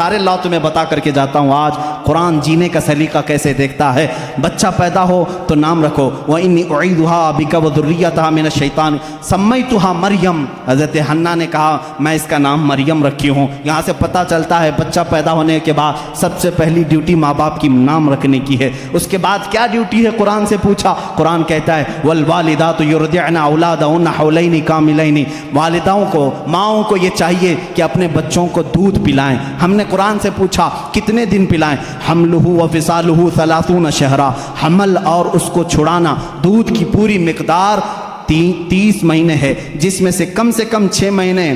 سارے لا تمہیں بتا کر کے جاتا ہوں آج قرآن جینے کا سلیقہ کیسے دیکھتا ہے۔ بچہ پیدا ہو تو نام رکھو، وَإِنِّي أُعِيذُهَا بِكَ وَذُرِّيَّتَهَا مِنَ الشَّيْطَانِ سَمَّيْتُهَا مریم۔ حضرت حنہ نے کہا میں اس کا نام مریم رکھی ہوں۔ یہاں سے پتہ چلتا ہے بچہ پیدا ہونے کے بعد سب سے پہلی ڈیوٹی ماں باپ کی نام رکھنے کی ہے۔ اس کے بعد کیا ڈیوٹی ہے قرآن سے پوچھا، قرآن کہتا ہے وَالْوَالِدَاتُ يُرْضِعْنَ أَوْلَادَهُنَّ حَوْلَيْنِ كَامِلَيْنِ، والداؤں کو، ماؤں کو یہ چاہیے کہ اپنے بچوں کو دودھ پلائیں۔ ہم نے قرآن سے پوچھا کتنے دن پلائیں، حملہ وفصالہ 30 شہرا، حمل اور اس کو چھڑانا دودھ کی پوری مقدار 30 مہینے ہے، جس میں سے کم 6 مہینے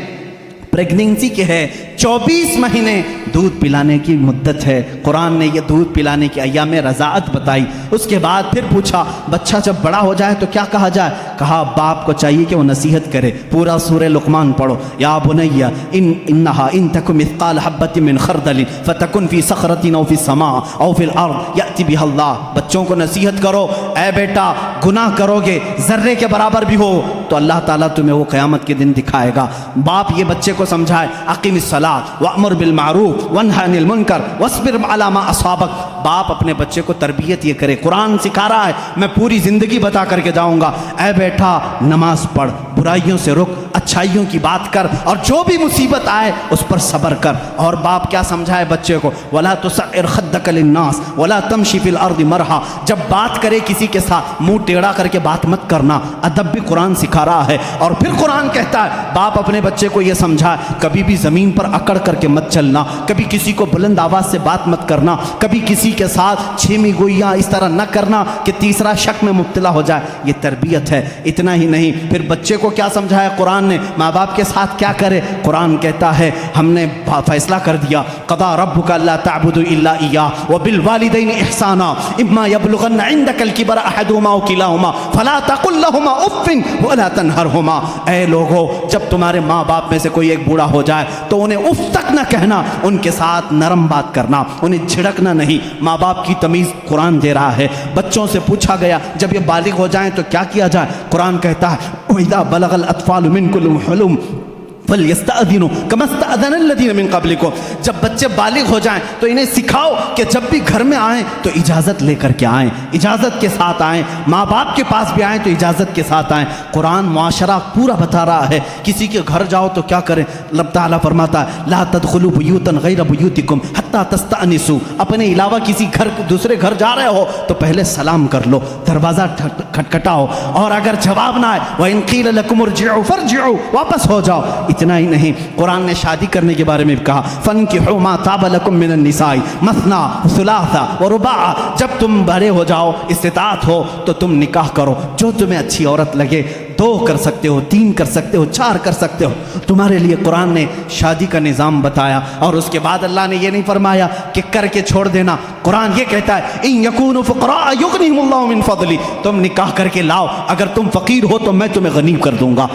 پریگننسی کے ہے، 24 مہینے دودھ پلانے کی مدت ہے۔ قرآن نے یہ دودھ پلانے کی ایام رضاعت بتائی۔ اس کے بعد پھر پوچھا بچہ جب بڑا ہو جائے تو کیا کہا جائے، کہا باپ کو چاہیے کہ وہ نصیحت کرے۔ پورا سورہ لقمان پڑھو، یا بنی انہا ان تک مثقال حبۃ من خردل فتکن فی صخرۃ او فی السماء او فی الارض یأتی بها اللہ۔ بچوں کو نصیحت کرو، اے بیٹا گناہ کرو گے ذرے کے برابر بھی ہو تو اللہ تعالیٰ تمہیں وہ قیامت کے دن دکھائے گا۔ باپ یہ بچے کو سمجھائے اقیم الصلاۃ وامر بالمعروف وانہی عن المنکر واصبر علی ما اصابک۔ باپ اپنے بچے کو تربیت یہ کرے، قرآن سکھا رہا ہے، میں پوری زندگی بتا کر کے جاؤں گا، اے بیٹا نماز پڑھ، برائیوں سے رک، اچھائیوں کی بات کر، اور جو بھی مصیبت آئے اس پر صبر کر۔ اور باپ کیا سمجھائے بچے کو، ولا تصعر خدک للناس ولا تمشی فی الارض مرحا۔ جب بات کرے کسی کے ساتھ منہ ٹیڑھا کر کے بات مت کرنا، ادب بھی قرآن سکھا رہا ہے۔ اور پھر قرآن کہتا ہے باپ اپنے بچے کو یہ سمجھائے کبھی بھی زمین پر اکڑ کر کے مت چلنا، کبھی کسی کو بلند آواز سے بات مت کرنا، کبھی کسی کے ساتھ چھیمی گوئیاں اس طرح نہ کرنا کہ تیسرا شک میں مبتلا ہو جائے۔ یہ تربیت ہے۔ اتنا ہی نہیں، پھر بچے کو کیا سمجھایا قرآن نے، ماں باپ کے ساتھ کیا کرے۔ قرآن کہتا ہے ہم نے فیصلہ کر دیا، قضا ربک الا تعبدوا الا ایاہ وبالوالدین احسانا اما یبلغن عندک الکبر احدہما او کلاہما فلا تقل لہما اف ولا تنہرہما۔ اے لوگو جب تمہارے ماں باپ میں سے کوئی ایک بوڑھا ہو جائے تو انہیں اف تک نہ کہنا، ان کے ساتھ نرم بات کرنا، انہیں جھڑکنا نہیں۔ ماں باپ کی تمیز قرآن دے رہا ہے۔ بچوں سے پوچھا گیا جب یہ بالغ ہو جائیں تو کیا کیا جائے، قرآن کہتا ہے وَإِذَا بَلَغَ الْأَطْفَالُ مِنْكُمُ الْحُلُمَ فَلْيَسْتَأْذِنُوا كَمَا اسْتَأْذَنَ الَّذِينَ مِنْ قَبْلِكُمْ۔ جب بچے بالغ ہو جائیں تو انہیں سکھاؤ کہ جب بھی گھر میں آئیں تو اجازت لے کر کے آئیں، اجازت کے ساتھ آئیں، ماں باپ کے پاس بھی آئیں تو اجازت کے ساتھ آئیں۔ قرآن معاشرہ پورا بتا رہا ہے، کسی کے گھر جاؤ تو کیا کریں۔ اللہ تعالیٰ فرماتا ہے لا تدخلوا بیوتا غیر بیوتکم حتی تستأنسوا۔ اپنے علاوہ کسی گھر دوسرے گھر جا رہے ہو تو پہلے سلام کر لو، دروازہ کھٹکھٹاؤ، اور اگر جواب نہ آئے وَإِن قِيلَ لَكُمُ ارْجِعُوا فَارْجِعُوا، واپس ہو جاؤ۔ اتنا ہی نہیں، قرآن نے شادی کرنے کے بارے میں کہا فَانْكِحُوا مَا طَابَ لَكُم مِّنَ النِّسَاءِ مَثْنَىٰ وَثُلَاثَ وَرُبَاعَ۔ جب تم بڑے ہو جاؤ، استطاعت ہو تو تم نکاح کرو، جو تمہیں اچھی عورت لگے، 2 کر سکتے ہو، 3 کر سکتے ہو، 4 کر سکتے ہو۔ تمہارے لیے قرآن نے شادی کا نظام بتایا، اور اس کے بعد اللہ نے یہ نہیں فرمایا کہ کر کے چھوڑ دینا۔ قرآن یہ کہتا ہے اِن یکونوا فقراء یغنیہم اللہ من فضلہ، تم نکاح کر کے لاؤ، اگر تم فقیر ہو تو میں تمہیں غنی کر دوں گا۔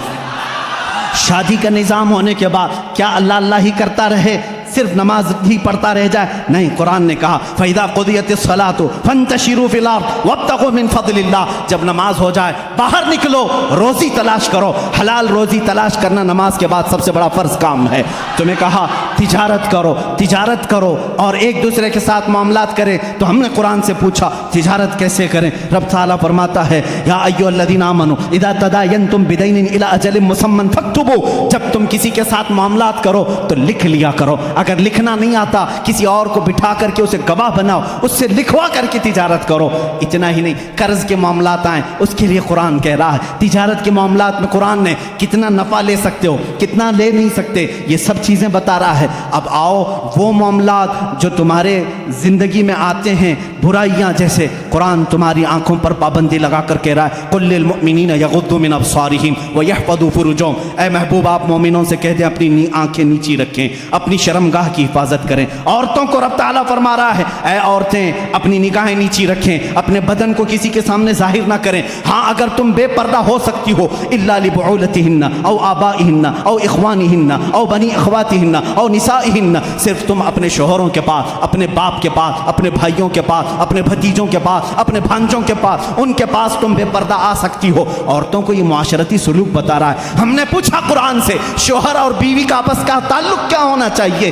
شادی کا نظام ہونے کے بعد کیا اللہ اللہ ہی کرتا رہے، صرف نماز ہی پڑھتا رہ جائے؟ نہیں، قرآن نے کہا فَإِذَا قُضِيَتِ الصَّلَاةُ فَانْتَشِرُوا فِي الْأَرْضِ وَابْتَغُوا مِنْ فَضْلِ اللَّهِ۔ جب نماز ہو جائے باہر نکلو، روزی تلاش کرو۔ حلال روزی تلاش کرنا نماز کے بعد سب سے بڑا فرض کام ہے۔ تمہیں کہا تجارت کرو، تجارت کرو اور ایک دوسرے کے ساتھ معاملات کریں، تو ہم نے قرآن سے پوچھا تجارت کیسے کریں؟ رب تعالیٰ فرماتا ہے یا ایھا الذین آمنوا اذا تداینتم بدین الی اجل مسمى فاکتبوا۔ جب تم کسی کے ساتھ معاملات کرو تو لکھ لیا کرو، اگر لکھنا نہیں آتا کسی اور کو بٹھا کر کے اسے گواہ بناؤ، اس سے لکھوا کر کے تجارت کرو۔ اتنا ہی نہیں، قرض کے معاملات آئیں اس کے لیے قرآن کہہ رہا ہے تجارت کے معاملات میں قرآن نے کتنا نفع لے سکتے ہو، کتنا لے نہیں سکتے، یہ سب چیزیں بتا رہا ہے۔ اب آؤ وہ معاملات جو تمہارے زندگی میں آتے ہیں، برائیاں جیسے، قرآن تمہاری آنکھوں پر پابندی لگا کر کہہ رہا ہے قل للمؤمنین یغضوا من ابصارہم ویحفظوا فروجہم۔ اے محبوب آپ مومنوں سے کہہ دیں اپنی آنکھیں نیچی رکھیں، اپنی شرمگاہ کی حفاظت کریں۔ عورتوں کو رب تعالیٰ فرما رہا ہے اے عورتیں اپنی نگاہیں نیچی رکھیں، اپنے بدن کو کسی کے سامنے ظاہر نہ کریں۔ ہاں اگر تم بے پردہ ہو سکتی ہو الا لبعولتہن او آبائہن او اخوانہن او بنی اخواتہن او نسائہن، صرف تم اپنے شوہروں کے پاس، اپنے باپ کے پاس، اپنے بھائیوں کے پاس، اپنے بھتیجوں کے پاس، اپنے بھانجوں کے پاس، ان کے پاس تم بے پردہ آ سکتی ہو۔ عورتوں کو یہ معاشرتی سلوک بتا رہا ہے۔ ہم نے پوچھا قرآن سے شوہر اور بیوی کا آپس کا تعلق کیا ہونا چاہیے؟